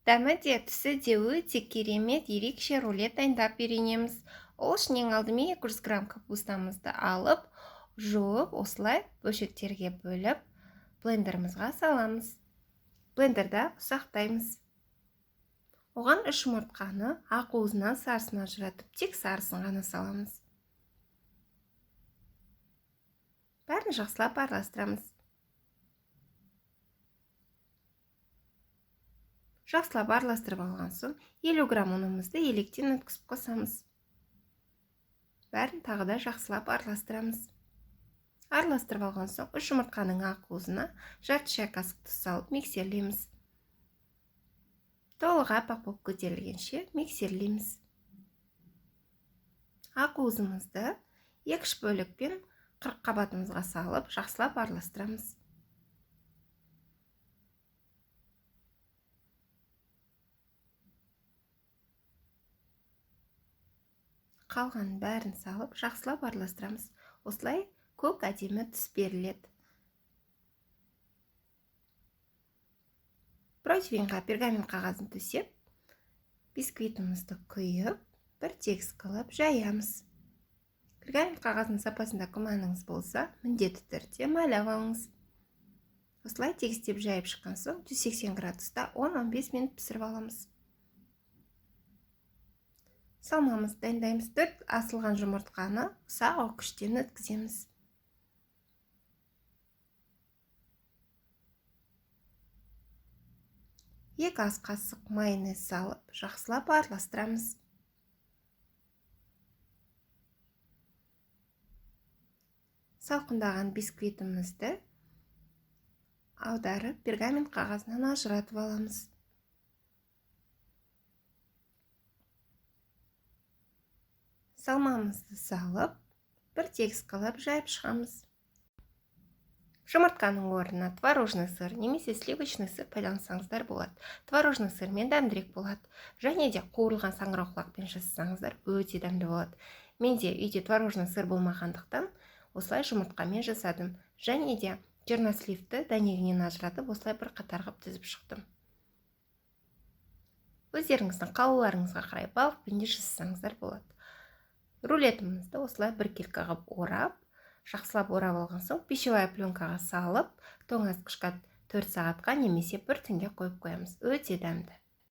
Дәмі де түсі де өте керемет ерекше рулет дайындап үйренеміз. Ол үшін ең алдымен 200 грамм капустамызды алып, жуып, осылай бөлшектерге бөліп, блендерімізға саламыз. Блендерда ұсақтаймыз. Оған 3 жұмыртқаны ақуызынан сарысына ажыратып, тек сарысын ғана саламыз. Бәрін жақсылап араластырамыз. Жақсылап араластырып алған соң 50 грамм ұнымызды електен өткізіп қосамыз. Бәрін тағы да жақсылап араластырамыз. Араластырып алған соң 3 жұмыртқаның ақуызына жарты шай қасық тұз салып миксерлейміз. Толық аппақ болып көтерілгенше миксерлейміз. Ақуызымызды 2 бөлікпен 40 қабатымызға салып, жақсылап араластырамыз. Қалғанын бәрін салып, жақсылап араластырамыз. Осылай көк әдемі түс беріледі. Противеньға пергамент қағазын төсеп, бисквитімізді құйып, бір тегіс қылып жаямыз. Пергамент қағазының сапасында күмәніңіз болса, міндетті түрде майлап алыңыз. Осылай тегістеп жайып шыққан соң 180 градуста 10-15 минут пісіріп аламыз. Салмамыз дайындаймыз. 4 асылған жұмыртқаны ұсақ окүштен өткіземіз. Екі ас қасық майонез салып, жақсылап араластырамыз. Салқындаған бисквитімізді аударып, пергамент қағазынан ажыратып аламыз. Салмамызды салып, бір тегіс қылып жайып шығамыз. Жұмыртқаның орнына творожный сыр немесе сливочный сыр пайдалансаңыздар болады. Творожный сырмен дәмдірек болады. Және де қуырылған саңырауқұлақпен жасасаңыздар өте дәмді болады. Менде үйде творожный сыр болмағандықтан осылай жұмыртқамен жасадым. Және де черносливті дәнегінен ажыратып, осылай бір қатар қылып тізіп шықтым. Өздеріңіздің қалауларыңызға қарай балықпен де жасасаңыздар болады. Рулетімізді осылай біркелкі қылып орап, жақсылап орап алған соң пищевая пленкаға салып, тоңазытқышқа 4 сағатқа немесе 1 түнге қойып қоямыз. Өте дәмді.